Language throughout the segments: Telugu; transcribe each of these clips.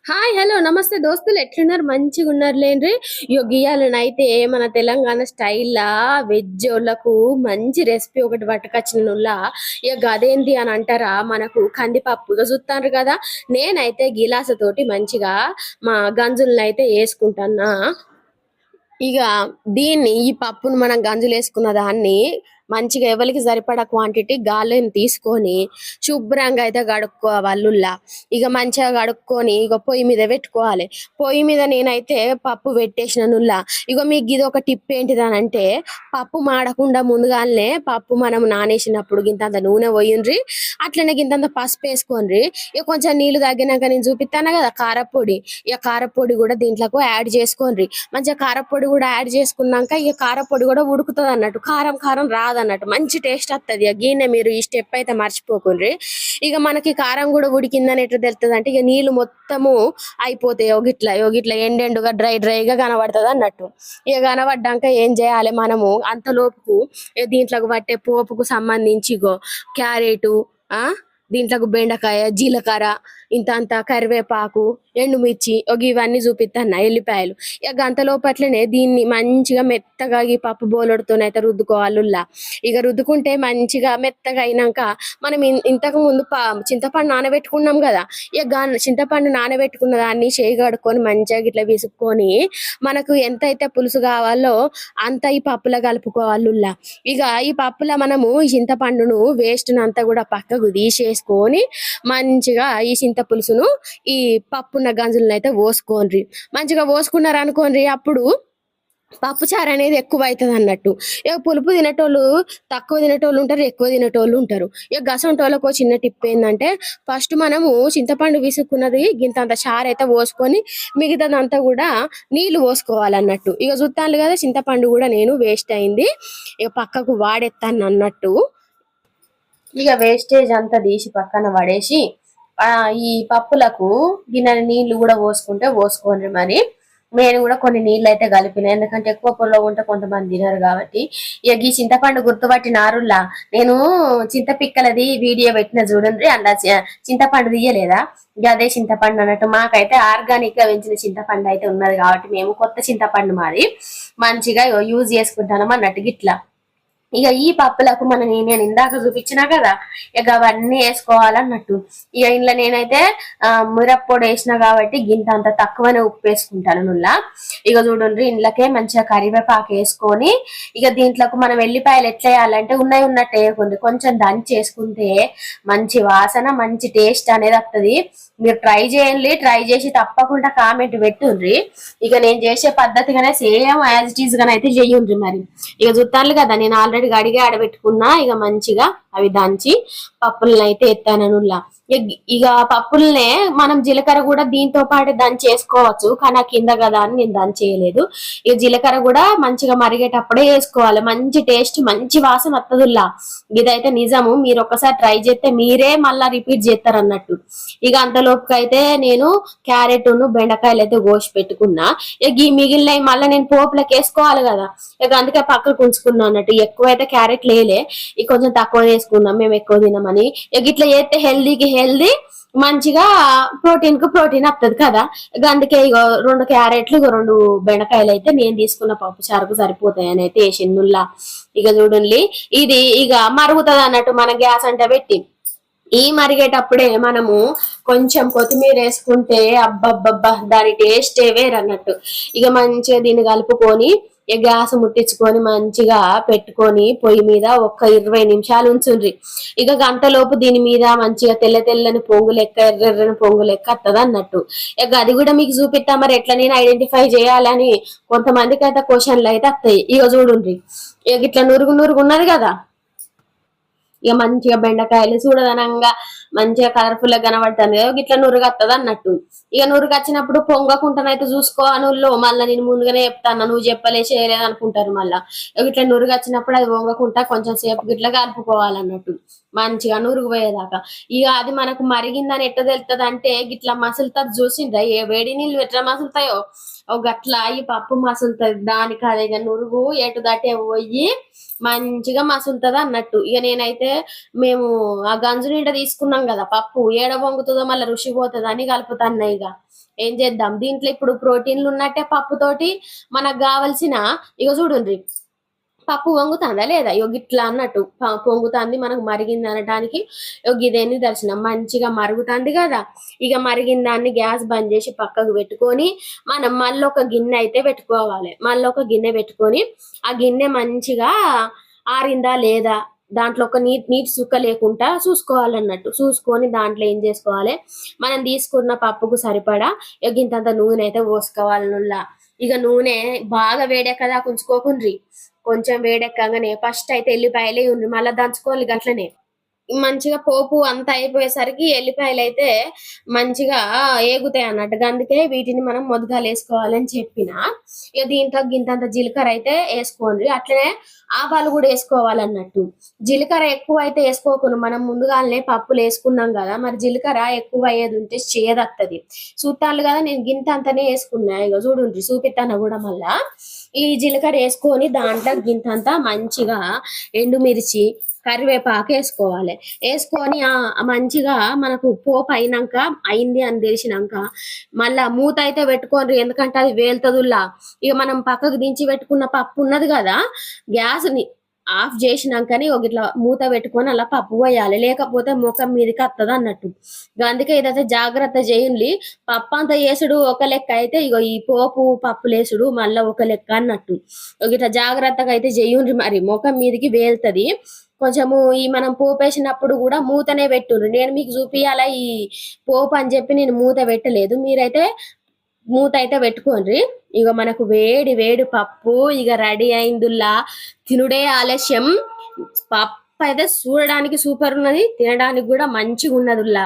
హాయ్ హలో నమస్తే దోస్తులు ఎట్లున్నారు మంచిగా ఉన్నారు లేండ్రి గియ్యాలనైతే మన తెలంగాణ స్టైల్లా వెజ్ వాళ్ళకు మంచి రెసిపీ ఒకటి పట్టుకొచ్చినలా అదేంటి అని అంటారా మనకు కందిపప్పుగా చూస్తారు కదా. నేనైతే గిలాస తోటి మంచిగా మా గంజులను అయితే వేసుకుంటానా. ఇక దీన్ని ఈ పప్పును మనం గంజులు వేసుకున్న దాన్ని మంచిగా ఎవరికి సరిపడా క్వాంటిటీ గాలిని తీసుకొని శుభ్రంగా అయితే కడుక్కోవాళ్ళుల్లా. ఇక మంచిగా కడుక్కొని ఇక పొయ్యి మీద పెట్టుకోవాలి. పొయ్యి మీద నేనైతే పప్పు పెట్టేసిన నుల్లా. ఇక మీకు ఇది ఒక టిప్ ఏంటిదనంటే, పప్పు మాడకుండా ముందుగానే పప్పు మనం నానేసినప్పుడు గింతంత నూనె పోయిండ్రి, అట్లనే గింతంత పసుపు వేసుకోండి. ఇక కొంచెం నీళ్లు తగ్గినాక నేను చూపిస్తాను కదా కారపొడి, ఇక కారపొడి కూడా దీంట్లోకి యాడ్ చేసుకోండి. మంచిగా కారపొడి కూడా యాడ్ చేసుకున్నాక ఇక కారపొడి కూడా ఉడుకుతుంది అన్నట్టు, కారం కారం రాదన్నట్టు, మంచి టేస్ట్ వస్తుంది. ఇక గిన్నె మీరు ఈ స్టెప్ అయితే మర్చిపోకుండ్రి. ఇక మనకి కారం కూడా ఉడికిందని ఎట్లా తెలుస్తుంది అంటే, ఇక నీళ్లు మొత్తము అయిపోతాయి యోగిట్లా ఎండెండుగా డ్రైగా కనబడుతుంది అన్నట్టు. ఇక కనబడ్డాక ఏం చేయాలి మనము అంతలోపు దీంట్లోకి పట్టే పోపుకు సంబంధించి క్యారెట్, దీంట్లోకి బెండకాయ, జీలకర్ర, ఇంత అంత కరివేపాకు, ఎండుమిర్చి ఇవన్నీ చూపిస్తాను, ఎల్లిపాయలు. ఇక గంట లోపట్లనే దీన్ని మంచిగా మెత్తగా ఈ పప్పు బోలెడుతోనైతే రుద్దుకోవాలుల్లా. ఇక రుద్దుకుంటే మంచిగా మెత్తగా అయినాక మనం ఇంతకు ముందు చింతపండు నానబెట్టుకున్నాం కదా. ఇక చింతపండు నానబెట్టుకున్న దాన్ని చేయి కడుక్కొని మంచిగా ఇట్లా విసుక్కొని మనకు ఎంత అయితే పులుసు కావాలో అంత ఈ పప్పులో కలుపుకోవాలుల్లా. ఇక ఈ పప్పులో మనము ఈ చింతపండును వేస్ట్ అంతా కూడా పక్కకు తీసేసుకొని మంచిగా ఈ చింత పులుసును ఈ పప్పున్న గంజులను అయితే పోసుకోండి. మంచిగా పోసుకున్నారు అనుకోండి, అప్పుడు పప్పు చారు అనేది ఎక్కువ అవుతుంది అన్నట్టు. ఇక పులుపు తినేటోళ్ళు తక్కువ తినేటోళ్ళు ఉంటారు, ఎక్కువ తినేటోళ్ళు ఉంటారు. ఇక గసంటోళ్ళకు చిన్న టిప్ ఏంటంటే, ఫస్ట్ మనము చింతపండు విసుక్కున్నది గింతంత చారు అయితే పోసుకొని మిగతాదంతా కూడా నీళ్లు పోసుకోవాలన్నట్టు. ఇక చూస్తాను కదా చింతపండు కూడా నేను వేస్ట్ అయింది, ఇక పక్కకు వాడెత్తాను అన్నట్టు. ఇక వేస్టేజ్ అంతా తీసి పక్కన పడేసి ఈ పప్పులకు గిన్నె నీళ్లు కూడా పోసుకోండి. మరి నేను కూడా కొన్ని నీళ్ళు అయితే కలిపిన, ఎందుకంటే ఎక్కువ పొలం ఉంటే కొంతమంది తినరు కాబట్టి. ఇక ఈ చింతపండు గుర్తుపట్టి నారుల్లా నేను చింతపిక్కలది వీడియో పెట్టిన చూడండి, అలా చింతపండు తీయలేదా, ఇక అదే చింతపండు అన్నట్టు. మాకైతే ఆర్గానిక్ గా పెంచిన చింతపండు అయితే ఉన్నది కాబట్టి మేము కొత్త చింతపండు మాది మంచిగా యూజ్ చేసుకుంటాం అన్నట్టు గిట్లా. ఇక ఈ పప్పులకు నేను ఇందాక చూపించినా కదా, ఇక అవన్నీ వేసుకోవాలన్నట్టు. ఇక ఇంట్లో నేనైతే మిరప్పొడి వేసిన కాబట్టి గింత అంత తక్కువనే ఉప్పు వేసుకుంటాను నుల్లా. ఇక చూడండి, ఇంట్లోకే మంచిగా కరివేపాకు వేసుకొని ఇక దీంట్లోకి మనం ఎల్లిపాయలు ఎట్లా వేయాలంటే ఉన్నట్టు వేయకుంది, కొంచెం దంచి వేసుకుంటే మంచి వాసన మంచి టేస్ట్ అనేది వస్తుంది. మీరు ట్రై చేయండి, ట్రై చేసి తప్పకుండా కామెంట్ పెట్టుండ్రి. ఇక నేను చేసే పద్ధతిగానే సేమ్ యాజ్ ఇట్ ఈస్ గానే అయితే చెయ్యండి. మరి ఇక చూస్తాను కదా, నేను ఆల్రెడీ గడిగే ఆడబెట్టుకున్నా. ఇక మంచిగా అవి దంచి పప్పులను అయితే ఎత్తాననుల్లా. ఇక పప్పులనే మనం జీలకర్ర కూడా దీంతో పాటు దంచి వేసుకోవచ్చు, కానీ కింద కదా అని నేను దంచేయలేదు. ఇక జీలకర్ర కూడా మంచిగా మరిగేటప్పుడే వేసుకోవాలి, మంచి టేస్ట్ మంచి వాసన వస్తుందిలా. ఇదైతే నిజము, మీరు ఒక్కసారి ట్రై చేస్తే మీరే మళ్ళా రిపీట్ చేస్తారు అన్నట్టు. ఇక అంతలోపుకి అయితే నేను క్యారెట్ బెండకాయలు అయితే కోసి పెట్టుకున్నా. ఇక ఈ మిగిలినవి మళ్ళీ నేను పోపులకు వేసుకోవాలి కదా, ఇక అందుకే పక్కకు ఉంచుకున్నా అన్నట్టు. ఎక్కువైతే క్యారెట్ లేలే, ఇక కొంచెం తక్కువ వేసుకున్నాం మేము ఎక్కువ తినమని. ఇక ఇట్లా చేస్తే హెల్దీ మంచిగా ప్రోటీన్ కు ప్రోటీన్ వస్తుంది కదా. ఇక అందుకే ఇక 2 క్యారెట్లు 2 బెండకాయలు అయితే నేను తీసుకున్న పప్పు చారుకు సరిపోతాయని అయితే వేసిన్నుల్లా. ఇక చూడండి, ఇది ఇక మరుగుతుంది అన్నట్టు మన గ్యాస్ అంటే పెట్టి. ఈ మరిగేటప్పుడే మనము కొంచెం కొత్తిమీర వేసుకుంటే అబ్బబ్బబ్బా దాని టేస్ట్ వేరన్నట్టు. ఇక మంచిగా దీన్ని కలుపుకొని ఇక గ్యాస్ ముట్టించుకొని మంచిగా పెట్టుకొని పొయ్యి మీద ఒక 20 నిమిషాలు ఉంచుండ్రి. ఇక గంటలోపు దీని మీద మంచిగా తెల్లని పొంగు లెక్క ఎర్రని పొంగు లెక్క వస్తుంది అన్నట్టు. ఇక అది కూడా మీకు చూపిస్తా, మరి ఎట్లా నేను ఐడెంటిఫై చేయాలని కొంతమందికి అయితే క్వశ్చన్లు అయితే వస్తాయి. ఇక చూడుండ్రి, ఇక ఇట్లా నురుగు ఉన్నది కదా, ఇక మంచిగా బెండకాయలు చూడదనంగా మంచిగా కలర్ఫుల్ గా కనబడుతుంది కదా, ఇట్లా నురుగత్తది అన్నట్టు. ఇక నురుగచ్చినప్పుడు పొంగకుంటానైతే చూసుకో అనుల్లో, మళ్ళీ నేను ముందుగానే చెప్తాను, నువ్వు చెప్పలే చేయలేదు అనుకుంటారు. మళ్ళా ఇట్లా నురుగచ్చినప్పుడు అది పొంగకుండా కొంచెం సేపు ఇట్లా కలుపుకోవాలన్నట్టు. మంచిగా నూరుగు పోయేదాకా. ఇగ అది మనకు మరిగిందని ఎట్ట తెలుత్తదంటే గిట్లా మసులుతది చూసిండ్రా? ఏ వేడి నీళ్ళు ఎట్లా మసులుతాయో గట్లా ఈ పప్పు మసులుతది. దానికి అది ఇగ నురుగు ఎటు దటే పోయి మంచిగా మసులుతది అన్నట్టు. ఇగ నేనైతే మేము ఆ గంజు నిండా తీసుకున్నాం కదా పప్పు ఏడ పొంగుతదో మళ్ళా రుషి పోతదని కలుపుతన్నా ఇగ. ఏం చేద్దాం దీంట్లో ఇప్పుడు ప్రోటీన్లు ఉన్నట్టే పప్పుతోటి మనకు కావలసిన ఇగ చూడుండ్రి పప్పు పొంగుతాందా లేదా? ఇగో గిట్లా అన్నట్టు పొంగుతాంది మనకు మరిగింది అనటానికి ఇదేంది దర్శనం మంచిగా మరుగుతాంది కదా. ఇక మరిగిన దాన్ని గ్యాస్ బంద్ చేసి పక్కకు పెట్టుకొని మనం మళ్ళీ ఒక గిన్నె అయితే పెట్టుకోవాలి. మళ్ళీ ఒక గిన్నె పెట్టుకొని ఆ గిన్నె మంచిగా ఆరిందా లేదా దాంట్లో ఒక నీటి సుక్క లేకుండా చూసుకోవాలన్నట్టు. చూసుకొని దాంట్లో ఏం చేసుకోవాలి, మనం తీసుకున్న పప్పుకు సరిపడా ఇంతంత నూనె అయితే పోసుకోవాలి నుల్లా. ఇక నూనె బాగా వేడెక్కదా ఉంచుకోకుండ్రి. కొంచెం వేడెక్కగానే ఫస్ట్ అయితే ఎల్లిపాయలే ఉంది మళ్ళా దంచుకోవాలి గట్లనే. మంచిగా పోపు అంతా అయిపోయేసరికి ఎల్లిపాయలు అయితే మంచిగా ఏగుతాయి అన్నట్టుగా. అందుకే వీటిని మనం మొదగాలు వేసుకోవాలని చెప్పిన. ఇక దీంట్లో గింతంత జీలకర్ర అయితే వేసుకోండి. అట్లనే ఆవాలు కూడా వేసుకోవాలన్నట్టు. జీలకర్ర ఎక్కువ అయితే వేసుకోకుండా మనం ముందుగానే పప్పులు వేసుకున్నాం కదా, మరి జీలకర్ర ఎక్కువ అయ్యేది ఉంటే చేదత్తది. చూస్తాను కదా నేను గింతంతనే వేసుకున్నా. ఇక చూడుండ్రి చూపిస్తాను కూడా మళ్ళా. ఈ జీలకర్ర వేసుకొని దాంట్లో గింతంతా మంచిగా ఎండుమిర్చి కరివేపాకు వేసుకోవాలి. వేసుకొని మంచిగా మనకు పోపు అయినాక అయింది అని తెలిసినాక మళ్ళా మూత అయితే పెట్టుకోండి, ఎందుకంటే అది వేలుతదుల్లా. ఇక మనం పక్కకు దించి పెట్టుకున్న పప్పు ఉన్నది కదా, గ్యాస్ ని ఆఫ్ చేసినాకని ఒక ఇట్లా మూత పెట్టుకొని అలా పప్పు పోయాలి, లేకపోతే ముఖం మీదకి వస్తుంది అన్నట్టు. అందుకే ఇదైతే జాగ్రత్త చేయండి. పప్పు అంతా వేసుడు ఒక లెక్క అయితే ఇగో ఈ పోపు పప్పు లేసుడు మళ్ళా ఒక లెక్క అన్నట్టు. ఇట్లా జాగ్రత్తగా అయితే చేయండి, మరి ముఖం మీదకి వేలుతుంది. కొంచెము ఈ మనం పోపు వేసినప్పుడు కూడా మూతనే పెట్టుండ్రు. నేను మీకు చూపియాలా ఈ పోపు అని చెప్పి నేను మూత పెట్టలేదు, మీరైతే మూత అయితే పెట్టుకోండి. ఇక మనకు వేడి వేడి పప్పు ఇక రెడీ అయిందిలా. తినుడే ఆలస్యం. పప్పు అయితే చూడడానికి సూపర్ ఉన్నది, తినడానికి కూడా మంచిగా ఉన్నదిలా.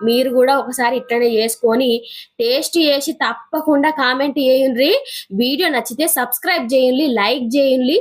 మీరు కూడా ఒకసారి ఇట్లనే చేసుకొని టేస్ట్ చేసి తప్పకుండా కామెంట్ చేయండి. వీడియో నచ్చితే సబ్స్క్రైబ్ చేయండి, లైక్ చేయండి.